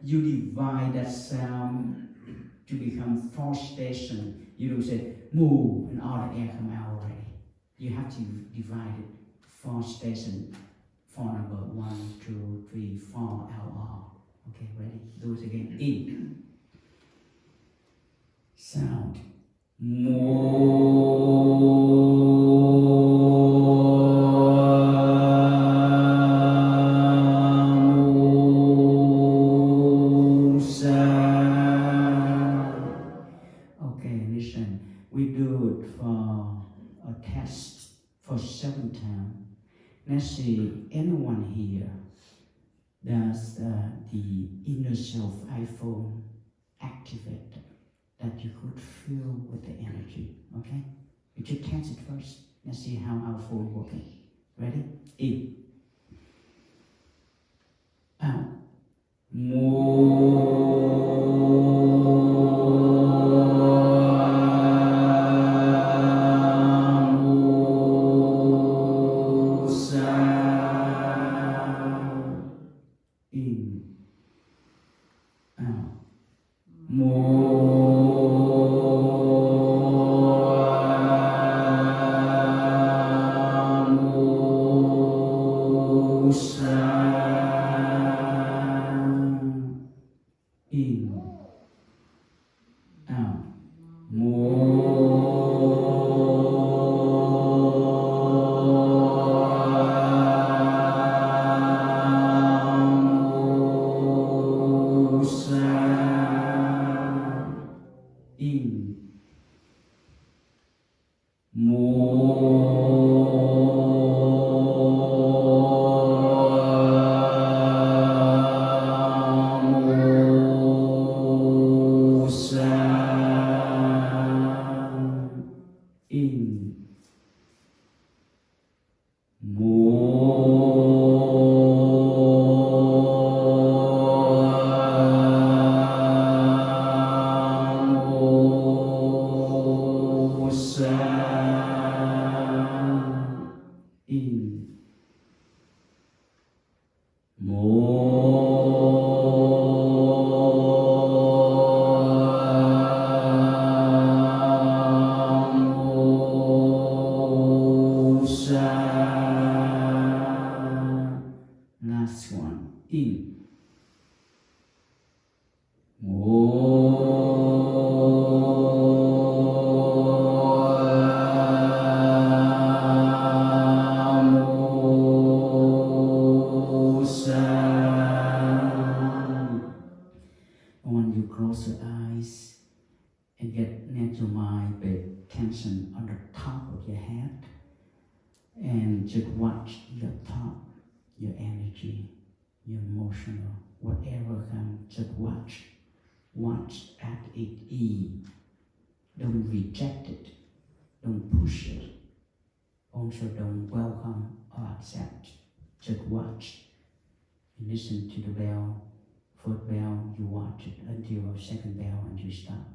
Speaker 1: you divide that sound to become four station. You don't say move and all the air come out already. You have to divide it four station. For number 1, 2, 3, 4, L, R. Okay, ready? Do it again. In. Sound. Okay, listen. We do it for a test for 7 times. Let's see, anyone here does the inner self iPhone activated that you could feel with the energy, okay? You should test it first. Let's see how our phone working. Ready? In. Out. In, out, in, out, in, in, in, last one, in, I want you to close your eyes and let your mind pay attention on the top of your head and just watch your thought, your energy, your emotional, whatever comes, just watch. Watch at it in. Don't reject it. Don't push it. Also don't welcome or accept. Just watch. And listen to the bell. First bell, you watch it until second bell and you stop.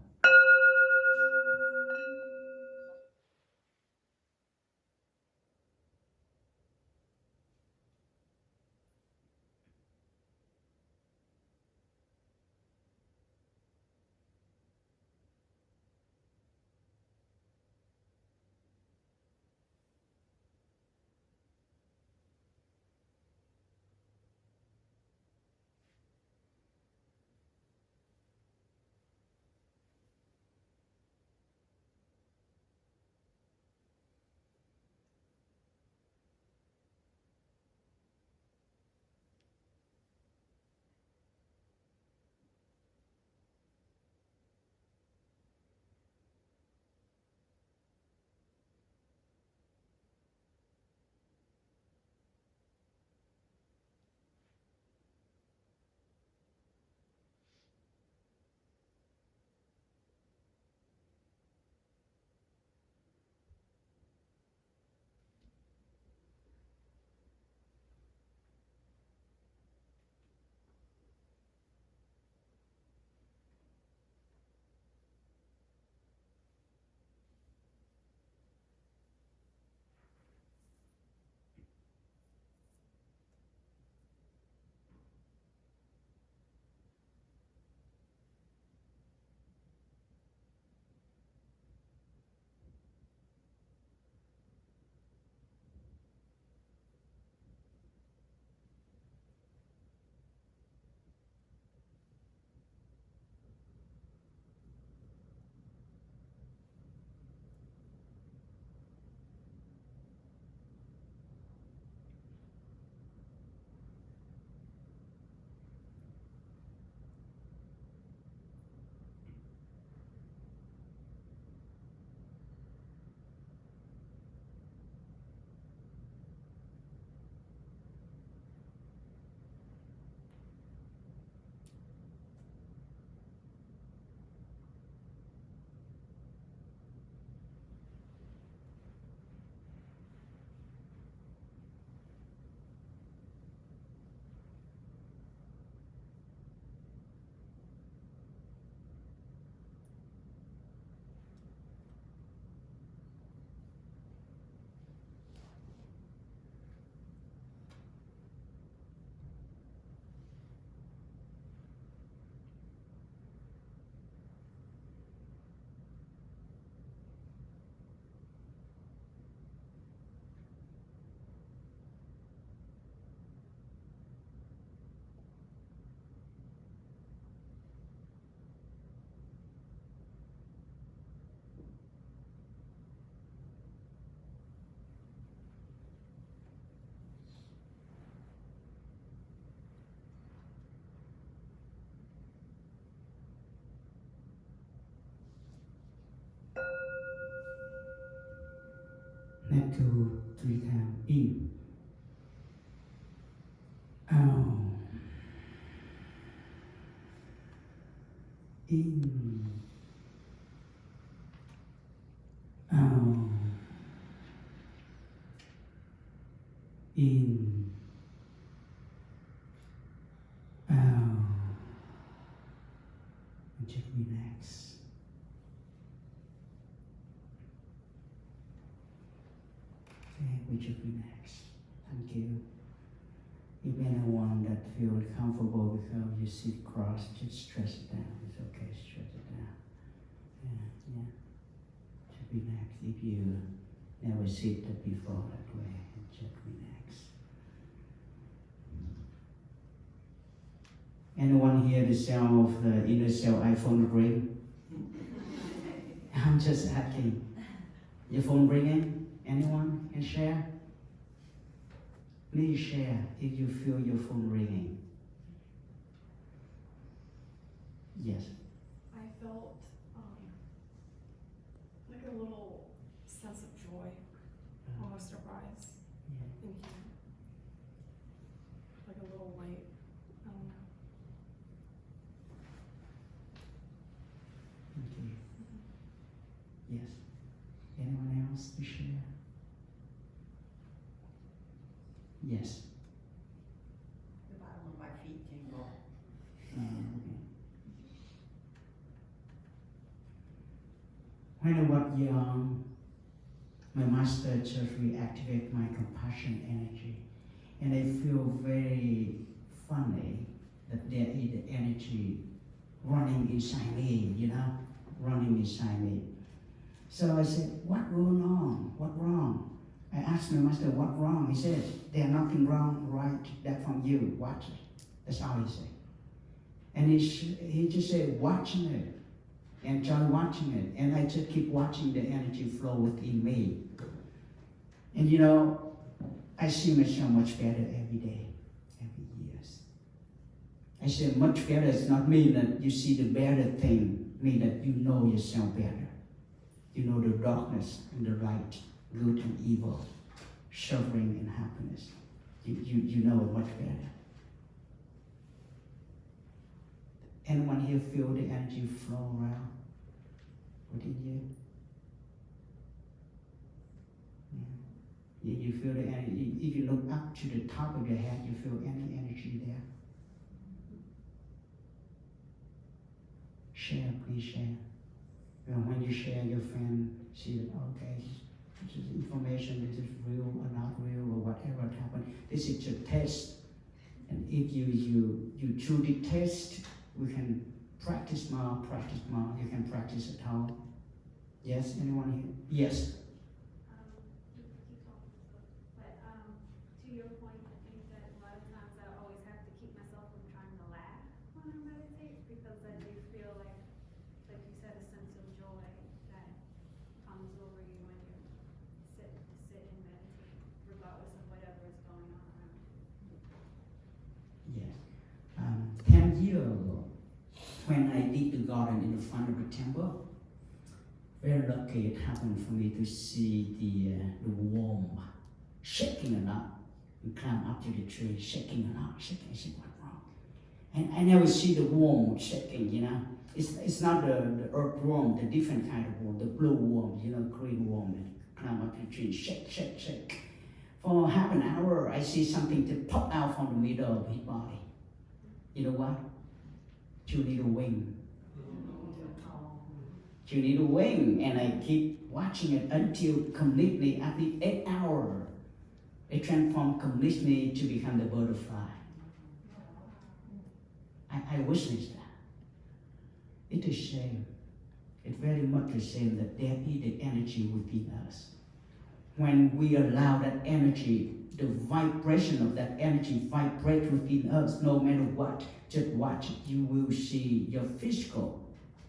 Speaker 1: Let go 3 times. In. Out. In. Out. In. Out. And just relax. Okay, we just relax. Thank you. If anyone that feels comfortable because you sit cross, just stretch it down. It's okay, stretch it down. Yeah. Just relax. If you never sit that before that way, just relax. Anyone hear the sound of the inner cell iPhone ring? I'm just asking. Your phone ringing? Anyone can share? Please share if you feel your phone ringing. Yes.
Speaker 7: I felt like a little sense of joy, almost a rise
Speaker 1: Yeah.
Speaker 7: in here. Like a little light. I don't know.
Speaker 1: Okay. Yes. Anyone else to share? Yes.
Speaker 8: The bottom of my feet tingle.
Speaker 1: Okay. When I was young, my master just reactivate my compassion energy, and I feel very funny that there is the energy running inside me, running inside me. So I said, what going on? What wrong? I asked my master, what wrong? He said, there's nothing wrong, right? That from you, watch it. That's all he said. And he just said, watching it. And John watching it. And I just keep watching the energy flow within me. And I see myself much better every day, every years. I say much better, it's not mean that you see the better thing, mean that you know yourself better. You know the darkness and the light, good and evil, suffering and happiness. You know it much better. Anyone here feel the energy flow around within you? Yeah. You feel the energy. If you look up to the top of your head, you feel any energy there. Share, please share. When you share, your friend see that, okay, this is information, this is real or not real or whatever happened. This is a test. And if you truly test, we can practice more. You can practice at home. Yes, anyone here? Yes.
Speaker 4: To your point, I think that a lot of times I always have to keep myself from trying to laugh when I meditate, because I do feel like you said, a sense of joy that comes over you when you sit and meditate, regardless of whatever is going on around you.
Speaker 1: Yes. 10 years ago, when I did the garden in the front of the temple, very lucky it happened for me to see the worm shaking it up. We climb up to the tree, shaking it up, shaking. I said, what's wrong? And I never see the worm shaking, It's not the earthworm, the different kind of worm, the blue worm, green worm that climb up the tree, shake. For half an hour, I see something to pop out from the middle of his body. You know what? 2 little wings. 2 little wings, and I keep watching it until completely, after 8 hours, it transformed completely to become the butterfly. I witnessed that. It's a shame. It's very much a shame that there is the energy within us. When we allow that energy, the vibration of that energy vibrate within us, no matter what, just watch it. You will see your physical,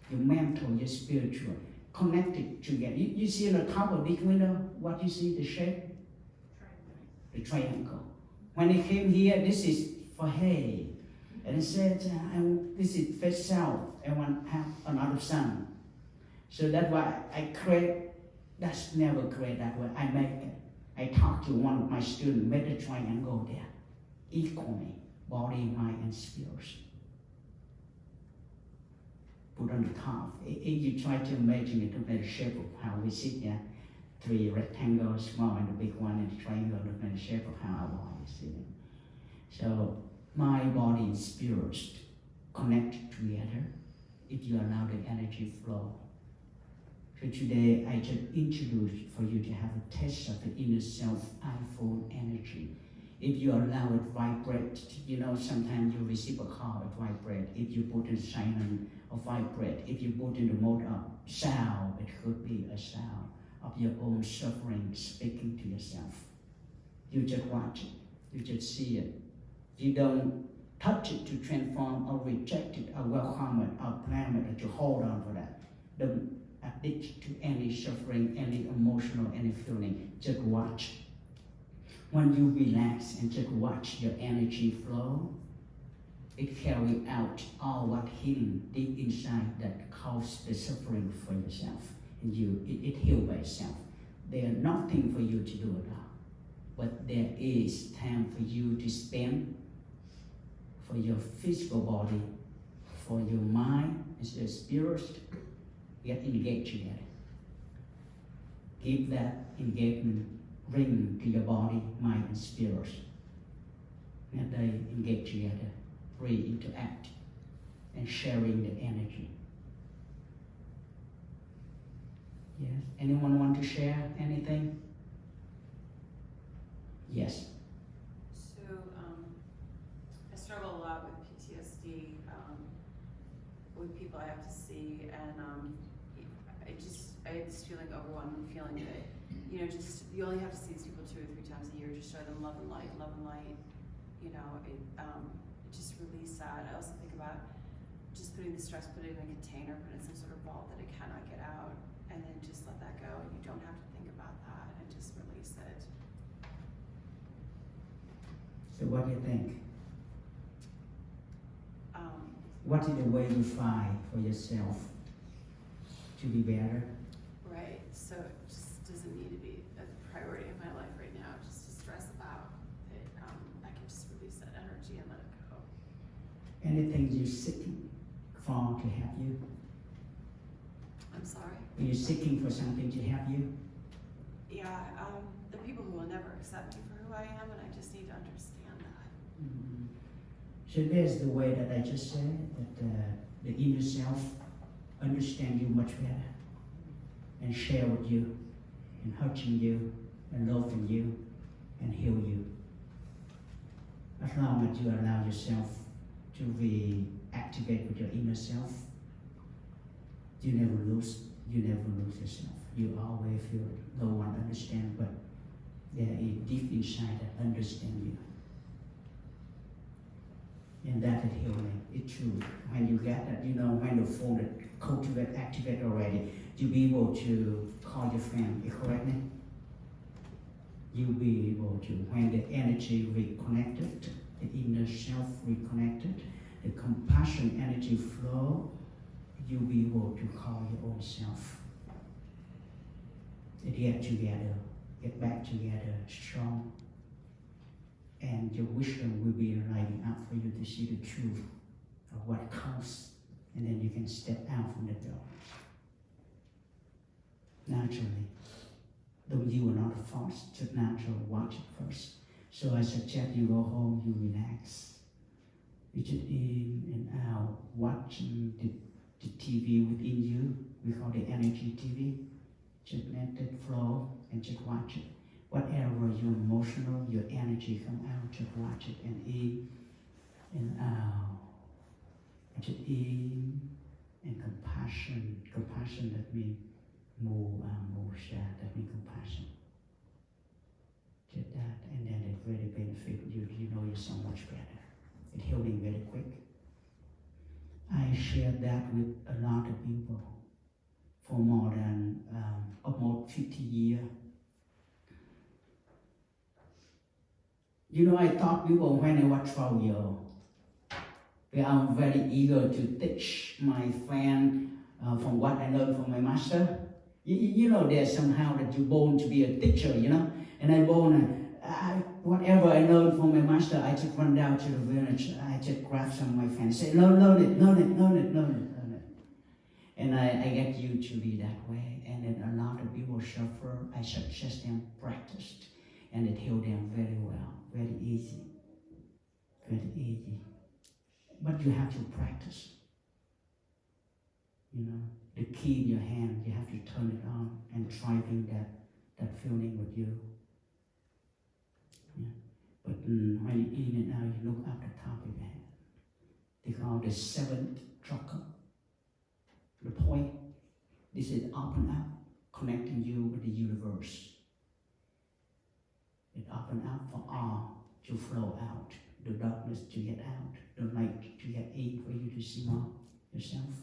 Speaker 1: your mental, your spiritual, connected together. You see on the top of this window, what you see, the shape? The triangle. When it came here, this is for hay. And it said, this is face south. I want to have another sun. So that's why I create That's never create that way. I talked to one of my students, made a triangle there, equally, body, mind, and spirit. Put on the top. If you try to imagine it, look at the shape of how we sit here, 3 rectangles, small and the big one, and the triangle, look at the shape of how our body is sitting. So, mind, body, and spirit connect together if you allow the energy flow. So today I just introduce for you to have a taste of the inner self iPhone energy. If you allow it vibrate, sometimes you receive a call, it vibrate. If you put in silent or vibrate, if you put in the mode of sound, it could be a sound of your own suffering speaking to yourself. You just watch it, you just see it. You don't touch it to transform or reject it or welcome it or blame it or to hold on for that. Don't addict to any suffering, any emotional, any feeling. Just watch. When you relax and just watch your energy flow, it carries out all what healing deep inside that caused the suffering for yourself. And it heals by itself. There's nothing for you to do at all. But there is time for you to spend for your physical body, for your mind, and your spirit. Get engaged together. Give that engagement ring to your body, mind, and spirit. Let they engage together, interact, and sharing the energy. Yes. Anyone want to share anything? Yes.
Speaker 9: So, I struggle a lot with PTSD, with people I have to see, and I had this feeling, overwhelming feeling that, you only have to see these people 2 or 3 times a year, just show them love and light, it just release that. I also think about just putting the stress, put it in a container, put it in some sort of vault that it cannot get out, and then just let that go, and you don't have to think about that, and just release it.
Speaker 1: So what do you think? What is the way you find for yourself to be better?
Speaker 9: Right, so it just doesn't need to be a priority in my life right now, just to stress about it. I can just release that energy and let it go.
Speaker 1: Anything you're seeking for to help you?
Speaker 9: I'm sorry?
Speaker 1: Are you seeking for something to help you?
Speaker 9: Yeah, the people who will never accept me for who I am, and I just need to understand that.
Speaker 1: Mm-hmm. So there's the way that I just said, that the inner self understand you much better and share with you and hurting you and loving you and heal you. As long as you allow yourself to reactivate with your inner self, you never lose yourself. You always feel no one understands, but there is deep inside that understand you. And that is healing. It's true. When you get that, when the phone that cultivate, activate already, you'll be able to call your friend, correctly? You'll be able to, when the energy reconnected, the inner self reconnected, the compassion energy flow, you'll be able to call your own self. And get together, get back together strong. And your wisdom will be lighting up for you to see the truth of what counts, and then you can step out from the darkness. Naturally, though you are not forced, just natural, watch it first. So I suggest you go home, you relax. You just in and out, watching the TV within you. We call it energy TV. Just let it flow and just watch it. Whatever your emotional, your energy come out, just watch it and in and out. And just in and compassion. Compassion that means move that means compassion. Just that, and then it really benefit you. You know you're so much better. It's healing very quick. I shared that with a lot of people for more than almost 50 years. I taught people when I was 12 years old. I'm very eager to teach my friend from what I learned from my master. You know that somehow that you're born to be a teacher, you know? And I born, whatever I learned from my master, I just run down to the village, I just grab some of my friends, say, learn it. And I get you to be that way. And then a lot of people suffer, I suggest them practiced. And it healed them very well, very easy. Very easy. But you have to practice. You know, the key in your hand, you have to turn it on and driving that feeling with you. Yeah. But when you eat it now, you look at the top of your head. They call the seventh chakra. The point, this is open up, connecting you with the universe. It open up for all to flow out, the darkness to get out, the light to get in, for you to see more yourself.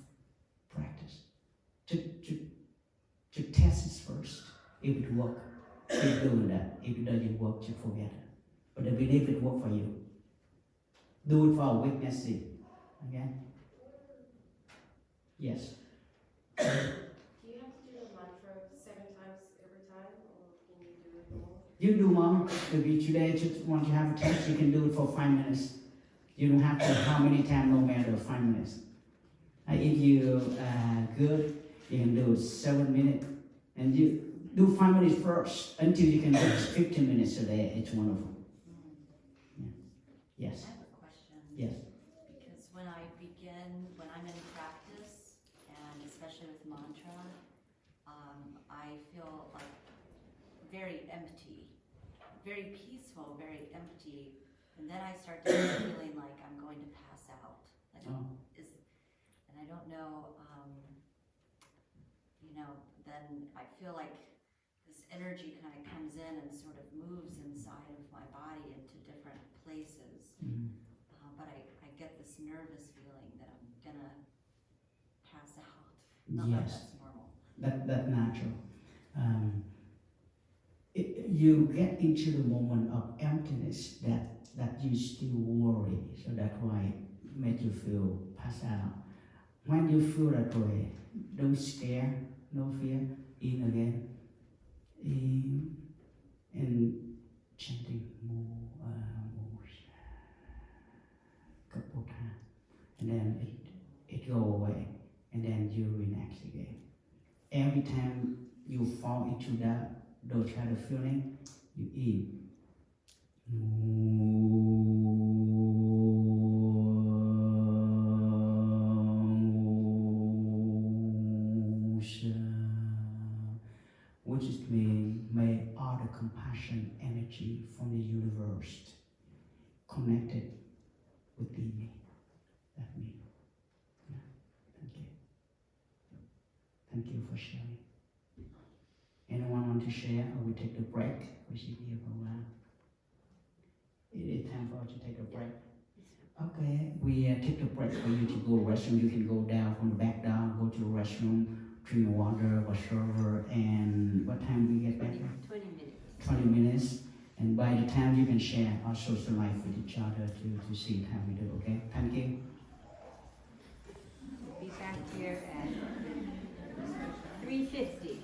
Speaker 1: Practice. To test it first. If it works, keep doing that. If it doesn't work, just forget it. But I believe it works for you. Do it for our weaknesses. Okay? Yes.
Speaker 2: Do you have to do the mantra 7 times every time, or can you do it more?
Speaker 1: You do, Mom. Maybe today, just want to have a test, you can do it for 5 minutes. You don't have to how many times, no matter 5 minutes. If you good, you can do 7 minutes. And you do 5 minutes first until you can do 15 minutes a day. It's wonderful. Yeah. Yes.
Speaker 3: I have a question.
Speaker 1: Yes.
Speaker 3: Because when I'm in practice, and especially with mantra, I feel like very empty, very peaceful, very empty. And then I start to feeling like I'm going to pass out. Like, and I don't know, then I feel like this energy kind of comes in and sort of moves inside of my body into different places. But I get this nervous feeling that I'm gonna pass out. Not that
Speaker 1: Yes.
Speaker 3: that's normal.
Speaker 1: That's natural. You get into the moment of emptiness that you still worry. So that's why it makes you feel pass out. When you feel that way, don't scare, no fear, in again. In, and chanting more, couple times. And then it go away. And then you relax again. Every time you fall into those kind of feeling, you eat. Which is mean, may all the compassion energy from the universe connected within me. That means. Yeah. Thank you. Thank you for sharing. Anyone want to share, or we take a break? We should be here for a while. It is time for us to take a break. Okay, we take a break for you to go to the restroom. You can go down from the back down, go to the restroom, drink water, whatever. And what time do we get back here?
Speaker 3: 20 minutes.
Speaker 1: 20 minutes. And by the time you can share our social life with each other to see how we do. Okay, thank you.
Speaker 8: We'll be back here at 3:50.